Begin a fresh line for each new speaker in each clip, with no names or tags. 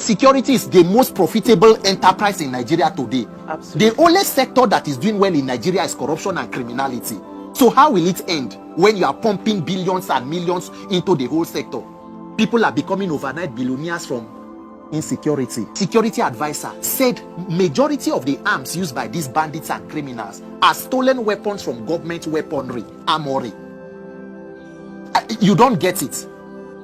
security is the most profitable enterprise in Nigeria today.
Absolutely.
The only sector that is doing well in Nigeria is corruption and criminality. So how will it end when you are pumping billions and millions into the whole sector? People are becoming overnight billionaires from insecurity. Security advisor said majority of the arms used by these bandits and criminals are stolen weapons from government weaponry, armory. You don't get it.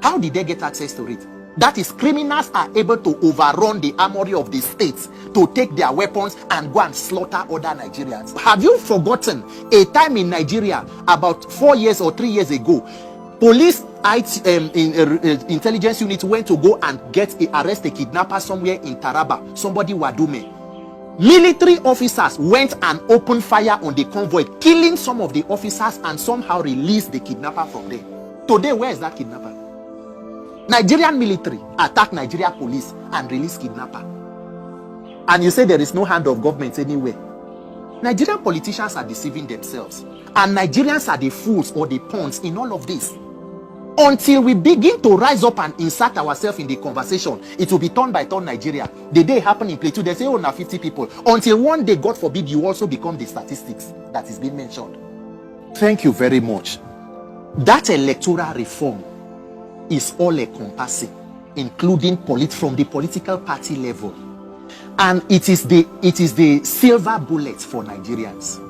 How did they get access to it? That is, criminals are able to overrun the armory of the states to take their weapons and go and slaughter other Nigerians. Have you forgotten a time in Nigeria about 4 years or 3 years ago, police intelligence unit went to go and arrest a kidnapper somewhere in Taraba, somebody Wadume. Military officers went and opened fire on the convoy, killing some of the officers and somehow released the kidnapper from there. Today, where is that kidnapper? Nigerian military attack Nigeria police and release kidnapper. And you say there is no hand of government anywhere. Nigerian politicians are deceiving themselves. And Nigerians are the fools or the pawns in all of this. Until we begin to rise up and insert ourselves in the conversation, it will be turn by turn Nigeria. The day happen in Plateau, they say, oh, now 50 people. Until one day, God forbid, you also become the statistics that is being mentioned. Thank you very much. That electoral reform is all encompassing, including from the political party level. And it is the silver bullet for Nigerians.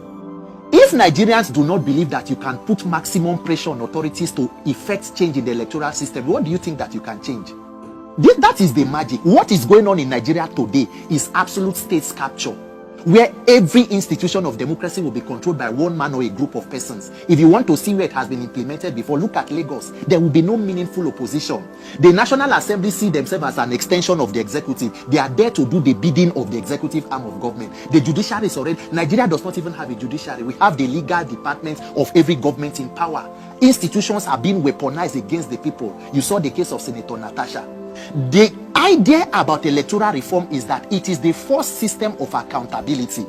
If Nigerians do not believe that you can put maximum pressure on authorities to effect change in the electoral system, what do you think that you can change? That is the magic. What is going on in Nigeria today is absolute state capture, where every institution of democracy will be controlled by one man or a group of persons. If you want to see where it has been implemented before, look at Lagos. There will be no meaningful opposition. The National Assembly see themselves as an extension of the executive. They are there to do the bidding of the executive arm of government. The judiciary is already... Nigeria does not even have a judiciary. We have the legal department of every government in power. Institutions are being weaponized against the people. You saw the case of Senator Natasha. The idea about electoral reform is that it is the first system of accountability.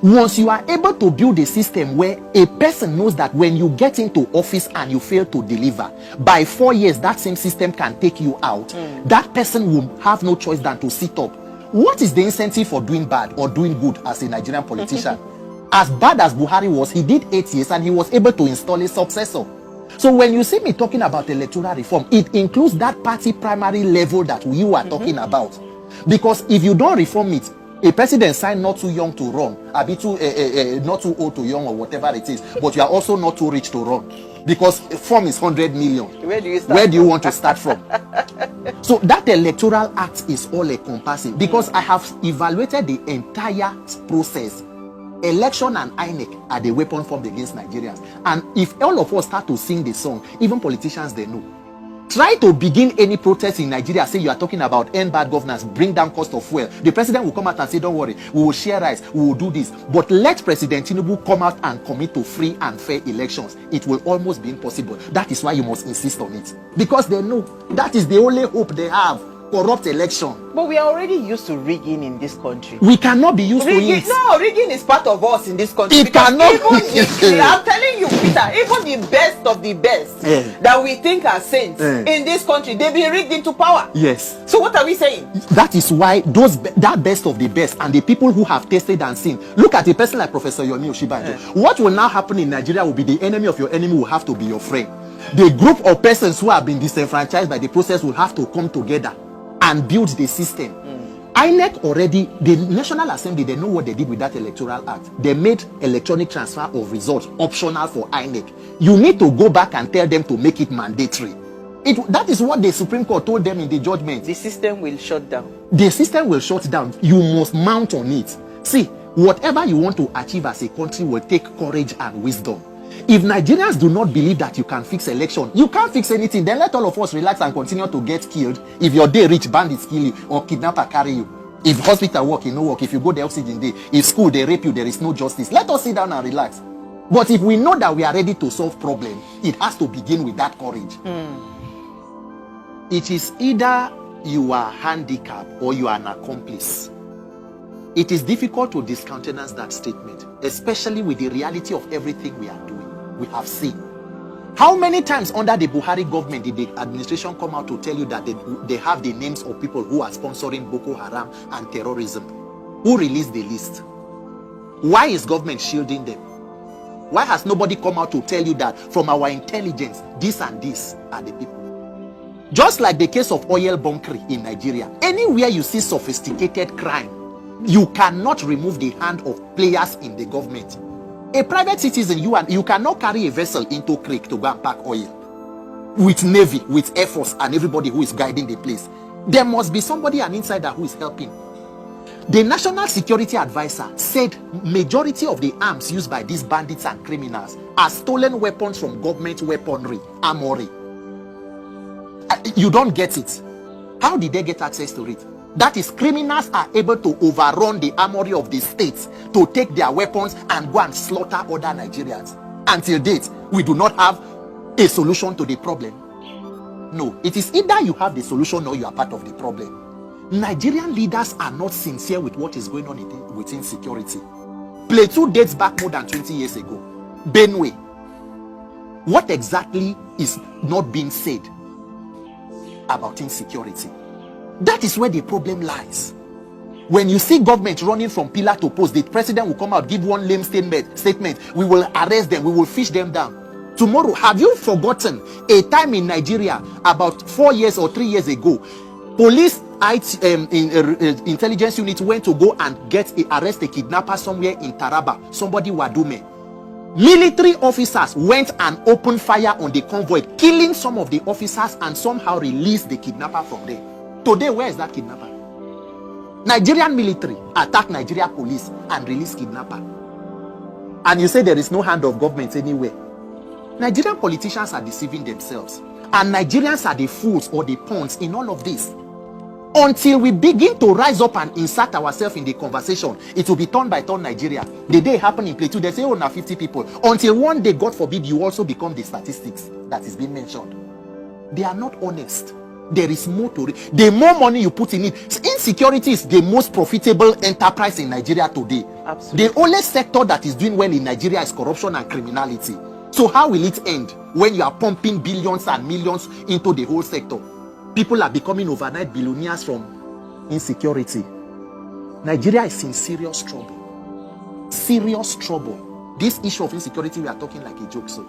Once you are able to build a system where a person knows that when you get into office and you fail to deliver, by 4 years that same system can take you out, that person will have no choice than to sit up. What is the incentive for doing bad or doing good as a Nigerian politician? As bad as Buhari was, he did 8 years and he was able to install a successor. So when you see me talking about electoral reform, it includes that party primary level that you are talking about. Because if you don't reform it, a president signed not too young to run, not too old to young or whatever it is, but you are also not too rich to run. Because form is 100 million.
Where do you start?
Where do you want to start from? So that electoral act is all encompassing. Because I have evaluated the entire process. Election and INEC are the weapon formed against Nigerians. And if all of us start to sing the song, even politicians, they know. Try to begin any protest in Nigeria, say you are talking about end bad governance, bring down cost of fuel. The president will come out and say, don't worry, we will share rice, we will do this. But let President Tinubu come out and commit to free and fair elections. It will almost be impossible. That is why you must insist on it. Because they know that is the only hope they have. Corrupt election.
But we are already used to rigging in this country.
We cannot be used to it.
No, rigging is part of us in this country.
It cannot.
I'm telling you, Peter, even the best of the best that we think are saints in this country, they've been rigged into power.
Yes.
So what are we saying?
That is why that best of the best and the people who have tasted and seen. Look at a person like Professor Yomi Oshibanjo. What will now happen in Nigeria will be the enemy of your enemy will have to be your friend. The group of persons who have been disenfranchised by the process will have to come together and build the system. INEC already, the National Assembly, they know what they did with that electoral act. They made electronic transfer of results optional for INEC. You need to go back and tell them to make it mandatory. That is what the Supreme Court told them in the judgment.
The system will shut down.
The system will shut down. You must mount on it. See, whatever you want to achieve as a country will take courage and wisdom. If Nigerians do not believe that you can fix election, you can't fix anything, then let all of us relax and continue to get killed. If your day rich, bandits kill you or kidnapper carry you. If hospital work, you no work. If you go the oxygen day, if school they rape you, there is no justice. Let us sit down and relax. But if we know that we are ready to solve problem, it has to begin with that courage. It is either you are handicapped or you are an accomplice. It is difficult to discountenance that statement, especially with the reality of everything we are doing. We have seen. How many times under the Buhari government did the administration come out to tell you that they have the names of people who are sponsoring Boko Haram and terrorism? Who released the list? Why is government shielding them? Why has nobody come out to tell you that from our intelligence, this and this are the people? Just like the case of oil bunkering in Nigeria, anywhere you see sophisticated crime, you cannot remove the hand of players in the government. A private citizen, you cannot carry a vessel into creek to go and pack oil. With Navy, with Air Force, and everybody who is guiding the place. There must be somebody, an insider, who is helping. The National Security Advisor said majority of the arms used by these bandits and criminals are stolen weapons from government weaponry, armory. You don't get it. How did they get access to it? That is, criminals are able to overrun the armory of the states to take their weapons and go and slaughter other Nigerians. Until date, we do not have a solution to the problem. No, it is either you have the solution or you are part of the problem. Nigerian leaders are not sincere with what is going on within security. Plateau dates back more than 20 years ago. Benue. What exactly is not being said about insecurity? That is where the problem lies. When you see government running from pillar to post, the president will come out, give one lame statement. We will arrest them, we will fish them down. Tomorrow, have you forgotten a time in Nigeria about 4 years or 3 years ago, police intelligence unit went to go and arrest a kidnapper somewhere in Taraba, somebody Wadume. Military officers went and opened fire on the convoy, killing some of the officers and somehow released the kidnapper from there. Today, where is that kidnapper? Nigerian military attack Nigeria police and release kidnapper. And you say there is no hand of government anywhere. Nigerian politicians are deceiving themselves. And Nigerians are the fools or the pawns in all of this. Until we begin to rise up and insert ourselves in the conversation, it will be turn by turn Nigeria. The day happen in Plateau, they say, oh, now 50 people. Until one day, God forbid, you also become the statistics that is being mentioned. They are not honest. There is more to it. The more money you put in it, insecurity is the most profitable enterprise in Nigeria today. Absolutely. The only sector that is doing well in Nigeria is corruption and criminality. So how will it end when you are pumping billions and millions into the whole sector? People are becoming overnight billionaires from insecurity. Nigeria is in serious trouble. Serious trouble. This issue of insecurity, we are talking like a joke. So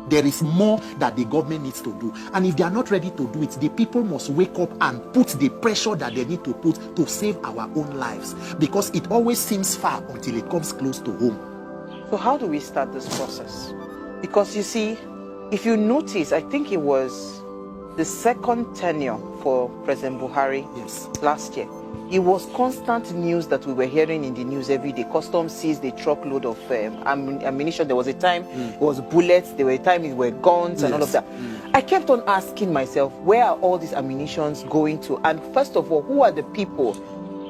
there is more that the government needs to do. And if they are not ready to do it, the people must wake up and put the pressure that they need to put to save our own lives. Because it always seems far until it comes close to home.
So how do we start this process? Because you see, if you notice, I think it was the second tenure for President Buhari last year. It was constant news that we were hearing in the news every day. Customs seized a truckload of ammunition. There was a time it was bullets. There were a time it were guns and all of that. I kept on asking myself, where are all these ammunitions going to? And first of all, who are the people?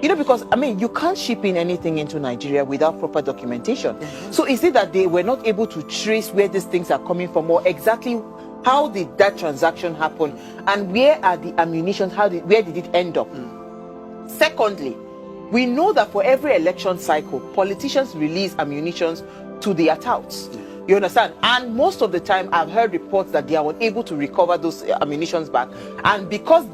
You know, because, I mean, you can't ship in anything into Nigeria without proper documentation. So is it that they were not able to trace where these things are coming from, or exactly how did that transaction happen? And where are the ammunition? Where did it end up? Secondly, we know that for every election cycle, politicians release ammunition to their touts. You understand? And most of the time, I've heard reports that they are unable to recover those ammunitions back. And because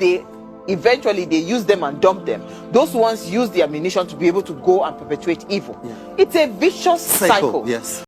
eventually they use them and dump them, those ones use the ammunition to be able to go and perpetuate evil. It's a vicious cycle.